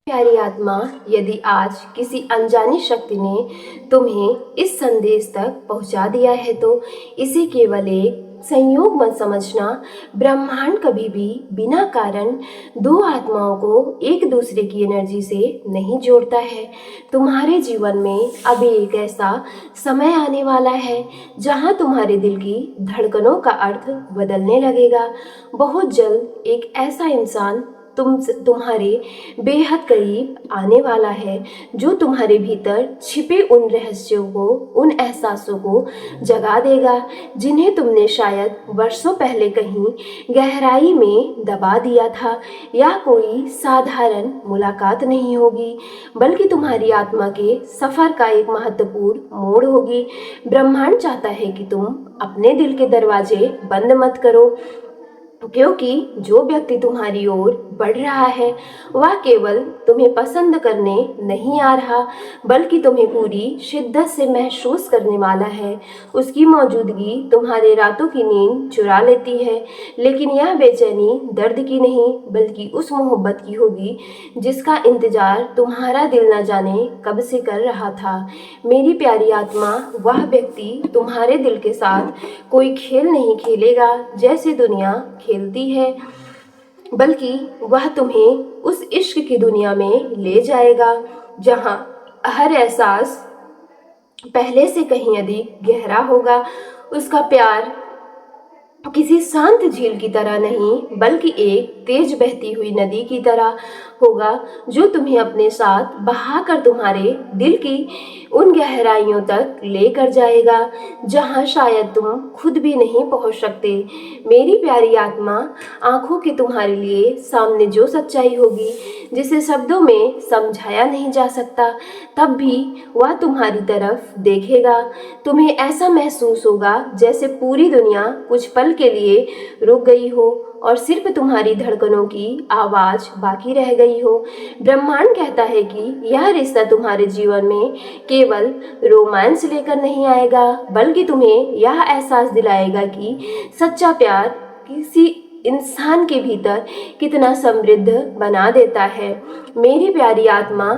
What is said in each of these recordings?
प्यारी आत्मा, यदि आज किसी अनजानी शक्ति ने तुम्हें इस संदेश तक पहुंचा दिया है तो इसे केवल एक संयोग मत समझना। ब्रह्मांड कभी भी बिना कारण दो आत्माओं को एक दूसरे की एनर्जी से नहीं जोड़ता है। तुम्हारे जीवन में अभी एक ऐसा समय आने वाला है जहां तुम्हारे दिल की धड़कनों का अर्थ बदलने लगेगा। बहुत जल्द एक ऐसा इंसान तुम्हारे बेहद करीब आने वाला है जो तुम्हारे भीतर छिपे उन रहस्यों को, उन एहसासों को जगा देगा जिन्हें तुमने शायद वर्षों पहले कहीं गहराई में दबा दिया था। या कोई साधारण मुलाकात नहीं होगी, बल्कि तुम्हारी आत्मा के सफर का एक महत्वपूर्ण मोड़ होगी। ब्रह्मांड चाहता है कि तुम अपने दिल के दरवाजे बंद मत करो, क्योंकि जो व्यक्ति तुम्हारी ओर बढ़ रहा है वह केवल तुम्हें पसंद करने नहीं आ रहा, बल्कि तुम्हें पूरी शिद्दत से महसूस करने वाला है। उसकी मौजूदगी तुम्हारे रातों की नींद चुरा लेती है, लेकिन यह बेचैनी दर्द की नहीं बल्कि उस मोहब्बत की होगी जिसका इंतजार तुम्हारा दिल न जाने कब से कर रहा था। मेरी प्यारी आत्मा, वह व्यक्ति तुम्हारे दिल के साथ कोई खेल नहीं खेलेगा जैसे दुनिया खेलती है, बल्कि वह तुम्हें उस इश्क की दुनिया में ले जाएगा जहां हर एहसास पहले से कहीं अधिक गहरा होगा। उसका प्यार किसी शांत झील की तरह नहीं बल्कि एक तेज बहती हुई नदी की तरह होगा जो तुम्हें अपने साथ बहाकर तुम्हारे दिल की उन गहराइयों तक लेकर जाएगा जहां शायद तुम खुद भी नहीं पहुंच सकते। मेरी प्यारी आत्मा, आंखों के तुम्हारे लिए सामने जो सच्चाई होगी जिसे शब्दों में समझाया नहीं जा सकता, तब भी वह तुम्हारी तरफ देखेगा। तुम्हें ऐसा महसूस होगा जैसे पूरी दुनिया कुछ पल के लिए रुक गई हो और सिर्फ तुम्हारी धड़कनों की आवाज बाकी रह गई हो। ब्रह्मांड कहता है कि यह रिश्ता तुम्हारे जीवन में केवल रोमांस लेकर नहीं आएगा, बल्कि तुम्हें यह एहसास दिलाएगा कि सच्चा प्यार किसी इंसान के भीतर कितना समृद्ध बना देता है। मेरी प्यारी आत्मा,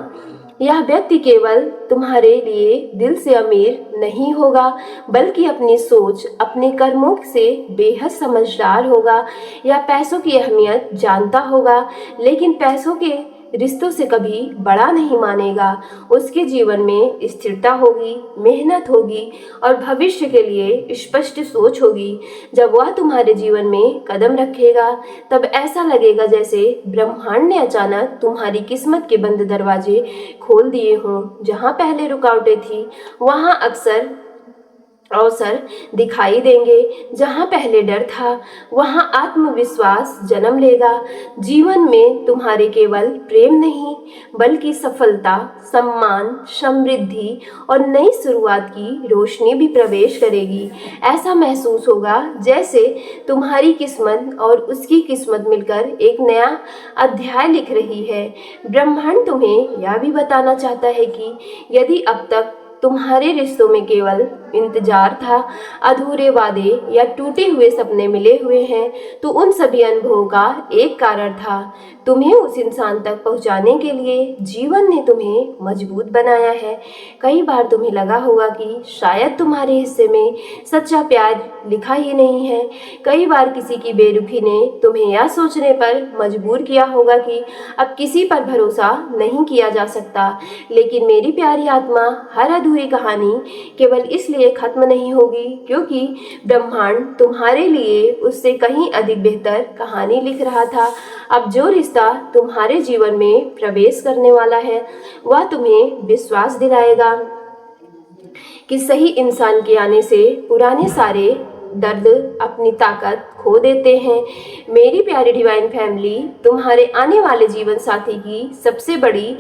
यह व्यक्ति केवल तुम्हारे लिए दिल से अमीर नहीं होगा, बल्कि अपनी सोच, अपने कर्मों से बेहद समझदार होगा। यह पैसों की अहमियत जानता होगा, लेकिन पैसों के रिश्तों से कभी बड़ा नहीं मानेगा। उसके जीवन में स्थिरता होगी, मेहनत होगी और भविष्य के लिए स्पष्ट सोच होगी। जब वह तुम्हारे जीवन में कदम रखेगा तब ऐसा लगेगा जैसे ब्रह्मांड ने अचानक तुम्हारी किस्मत के बंद दरवाजे खोल दिए हों। जहां पहले रुकावटें थी वहां अक्सर अवसर दिखाई देंगे, जहां पहले डर था वहां आत्मविश्वास जन्म लेगा। जीवन में तुम्हारे केवल प्रेम नहीं बल्कि सफलता, सम्मान, समृद्धि और नई शुरुआत की रोशनी भी प्रवेश करेगी। ऐसा महसूस होगा जैसे तुम्हारी किस्मत और उसकी किस्मत मिलकर एक नया अध्याय लिख रही है। ब्रह्मांड तुम्हें यह भी बताना चाहता है कि यदि अब तक तुम्हारे रिश्तों में केवल इंतजार था, अधूरे वादे या टूटे हुए सपने मिले हुए हैं, तो उन सभी अनुभवों का एक कारण था। तुम्हें उस इंसान तक पहुंचाने के लिए जीवन ने तुम्हें मजबूत बनाया है। कई बार तुम्हें लगा होगा कि शायद तुम्हारे हिस्से में सच्चा प्यार लिखा ही नहीं है। कई बार किसी की बेरुखी ने तुम्हें यह सोचने पर मजबूर किया होगा कि अब किसी पर भरोसा नहीं किया जा सकता। लेकिन मेरी प्यारी आत्मा, हर अधूरी कहानी केवल इसलिए खत्म नहीं होगी क्योंकि ब्रह्मांड तुम्हारे लिए उससे कहीं अधिक बेहतर कहानी लिख रहा था। अब जो रिश्ता तुम्हारे जीवन में प्रवेश करने वाला है वह तुम्हें विश्वास दिलाएगा कि सही इंसान के आने से पुराने सारे दर्द अपनी ताकत खो देते हैं। मेरी प्यारी डिवाइन फैमिली, तुम्हारे आने वाले जीवन साथी की सबसे बड़ी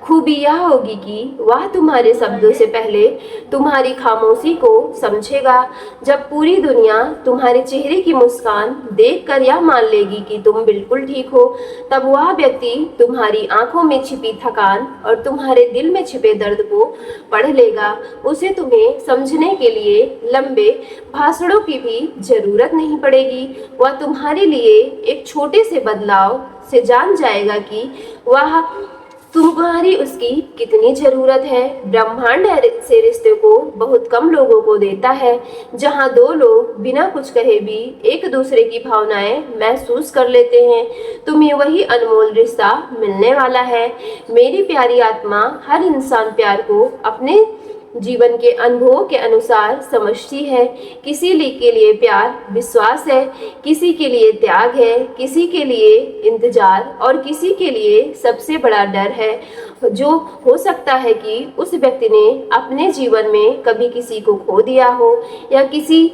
खूबी यह होगी कि वह तुम्हारे शब्दों से पहले तुम्हारी खामोशी को समझेगा। जब पूरी दुनिया तुम्हारे चेहरे की मुस्कान देखकर यह मान लेगी कि तुम बिल्कुल ठीक हो, तब वह व्यक्ति तुम्हारी आंखों में छिपी थकान और तुम्हारे दिल में छिपे दर्द को पढ़ लेगा। उसे तुम्हें समझने के लिए लंबे भाषणों की भी जरूरत नहीं पड़ेगी। वह तुम्हारे लिए एक छोटे से बदलाव से जान जाएगा कि वह तुम तुम्हारी उसकी कितनी जरूरत है। ब्रह्मांड ऐसे रिश्ते को बहुत कम लोगों को देता है जहां दो लोग बिना कुछ कहे भी एक दूसरे की भावनाएं महसूस कर लेते हैं। तुम्हें वही अनमोल रिश्ता मिलने वाला है। मेरी प्यारी आत्मा हर इंसान प्यार को अपने जीवन के अनुभवों के अनुसार समझती है। किसी के लिए प्यार विश्वास है, किसी के लिए त्याग है, किसी के लिए इंतजार और किसी के लिए सबसे बड़ा डर है। जो हो सकता है कि उस व्यक्ति ने अपने जीवन में कभी किसी को खो दिया हो, या किसी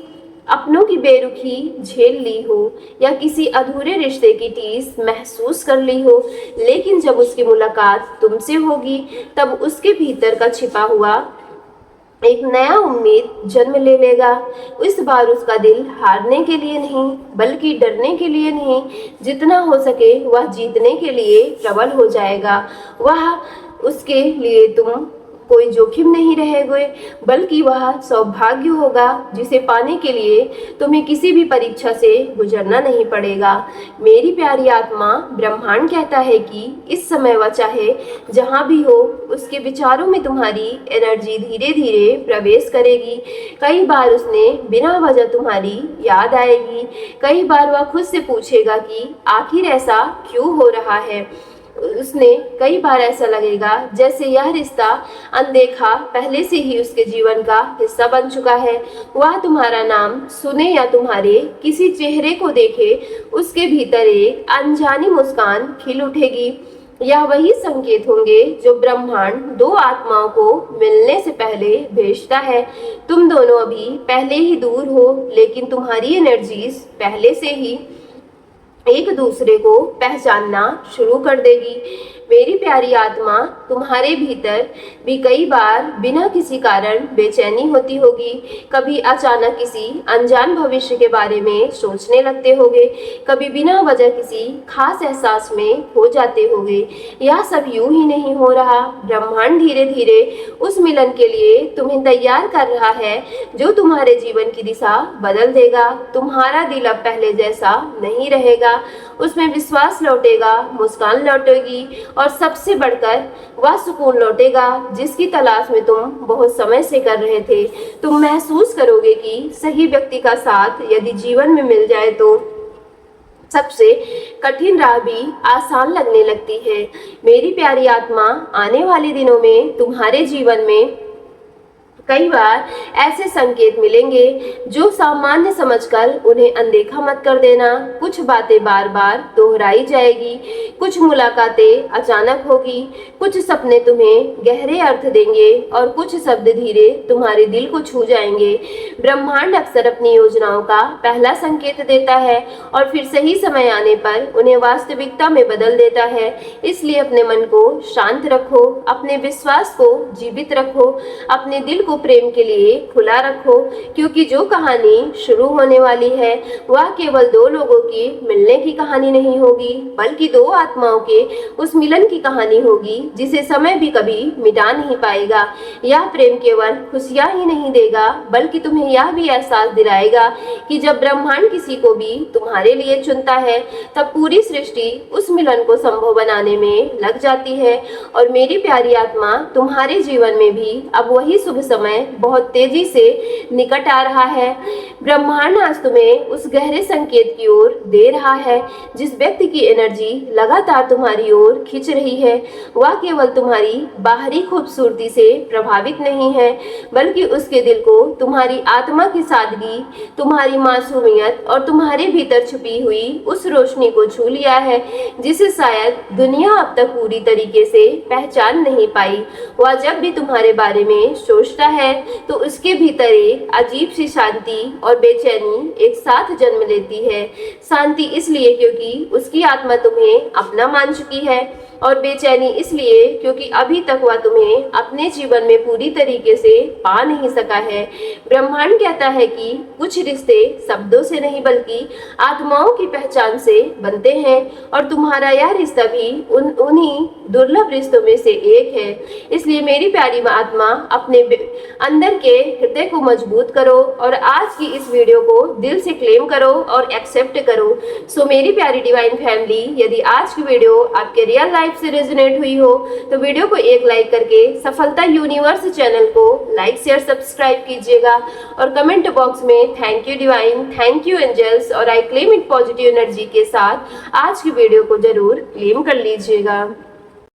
अपनों की बेरुखी झेल ली हो, या किसी अधूरे रिश्ते की टीस महसूस कर ली हो। लेकिन जब उसकी मुलाकात तुमसे होगी तब उसके भीतर का छिपा हुआ एक नया उम्मीद जन्म ले लेगा। इस बार उसका दिल हारने के लिए नहीं बल्कि डरने के लिए नहीं, जितना हो सके वह जीतने के लिए प्रबल हो जाएगा। वह उसके लिए तुम कोई जोखिम नहीं रहेगे, बल्कि वह सौभाग्य होगा जिसे पाने के लिए तुम्हें किसी भी परीक्षा से गुजरना नहीं पड़ेगा। मेरी प्यारी आत्मा ब्रह्मांड कहता है कि इस समय वह चाहे जहां भी हो, उसके विचारों में तुम्हारी एनर्जी धीरे धीरे प्रवेश करेगी। कई बार उसने बिना वजह तुम्हारी याद आएगी। कई बार वह खुद से पूछेगा कि आखिर ऐसा क्यों हो रहा है। उसने कई बार ऐसा लगेगा जैसे यह रिश्ता अनदेखा पहले से ही उसके जीवन का हिस्सा बन चुका है। वह तुम्हारा नाम सुने या तुम्हारे किसी चेहरे को देखे, उसके भीतर एक अनजानी मुस्कान खिल उठेगी। यह वही संकेत होंगे जो ब्रह्मांड दो आत्माओं को मिलने से पहले भेजता है। तुम दोनों अभी पहले ही दूर हो, लेकिन तुम्हारी एनर्जीज पहले से ही एक दूसरे को पहचानना शुरू कर देगी। मेरी प्यारी आत्मा तुम्हारे भीतर भी कई बार बिना किसी कारण बेचैनी होती होगी। कभी अचानक किसी अनजान भविष्य के बारे में सोचने लगते होगे, कभी बिना वजह किसी खास एहसास में हो जाते होगे। यह सब यूं ही नहीं हो रहा। ब्रह्मांड धीरे धीरे उस मिलन के लिए तुम्हें तैयार कर रहा है जो तुम्हारे जीवन की दिशा बदल देगा। तुम्हारा दिल अब पहले जैसा नहीं रहेगा, उसमें विश्वास लौटेगा, मुस्कान लौटेगी और सबसे बढ़कर वह सुकून लौटेगा जिसकी तलाश में तुम बहुत समय से कर रहे थे। तुम महसूस करोगे कि सही व्यक्ति का साथ यदि जीवन में मिल जाए तो सबसे कठिन राह भी आसान लगने लगती है। मेरी प्यारी आत्मा आने वाले दिनों में तुम्हारे जीवन में कई बार ऐसे संकेत मिलेंगे जो सामान्य समझकर उन्हें अनदेखा मत कर देना। कुछ बातें बार बार दोहराई जाएगी, कुछ मुलाकातें अचानक होगी, कुछ सपने तुम्हें गहरे अर्थ देंगे और कुछ शब्द धीरे तुम्हारे दिल को छू जाएंगे। ब्रह्मांड अक्सर अपनी योजनाओं का पहला संकेत देता है और फिर सही समय आने पर उन्हें वास्तविकता में बदल देता है। इसलिए अपने मन को शांत रखो, अपने विश्वास को जीवित रखो, अपने दिल को प्रेम के लिए खुला रखो, क्योंकि जो कहानी शुरू होने वाली है वह केवल दो लोगों की मिलने की कहानी नहीं होगी, बल्कि दो आत्माओं के उस मिलन की कहानी होगी जिसे समय भी कभी मिटा नहीं पाएगा। यह प्रेम केवल खुशियां ही नहीं देगा, बल्कि तुम्हें यह भी एहसास दिलाएगा कि जब ब्रह्मांड किसी को भी तुम्हारे लिए चुनता है तब पूरी सृष्टि उस मिलन को संभव बनाने में लग जाती है। और मेरी प्यारी आत्मा तुम्हारे जीवन में भी अब वही शुभ समय बहुत तेजी से निकट आ रहा है। ब्रह्मांड आज तुम्हें उस गहरे संकेत की ओर दे रहा है। जिस व्यक्ति की एनर्जी लगातार तुम्हारी ओर खींच रही है वह केवल तुम्हारी बाहरी खूबसूरती से प्रभावित नहीं है, बल्कि उसके दिल को तुम्हारी आत्मा की सादगी, तुम्हारी मासूमियत और तुम्हारे भीतर छुपी हुई उस रोशनी को छू लिया है जिसे शायद दुनिया अब तक पूरी तरीके से पहचान नहीं पाई। वह जब भी तुम्हारे बारे में सोचता है तो उसके भीतर एक अजीब सी शांति और बेचैनी एक साथ जन्म लेती है। शांति इसलिए क्योंकि उसकी आत्मा तुम्हें अपना मान चुकी है, और बेचैनी इसलिए क्योंकि अभी तक वह तुम्हें अपने जीवन में पूरी तरीके से पा नहीं सका है। ब्रह्मांड कहता है कि कुछ रिश्ते शब्दों से नहीं बल्कि आत्माओं की पहचान से बनते हैं, और तुम्हारा यह रिश्ता भी उन्हीं दुर्लभ रिश्तों में से एक है। इसलिए मेरी प्यारी आत्मा अपने अंदर के हृदय को मजबूत करो और आज की इस वीडियो को दिल से क्लेम करो और एक्सेप्ट करो। सो मेरी प्यारी डिवाइन फैमिली, यदि आज की वीडियो आपके रियल लाइफ आपसे रेजोनेट हुई हो तो वीडियो को एक लाइक करके सफलता यूनिवर्स चैनल को लाइक शेयर सब्सक्राइब कीजिएगा और कमेंट बॉक्स में thank you divine, thank you angels और I claim it positive energy के साथ आज की वीडियो को जरूर क्लेम कर लीजिएगा।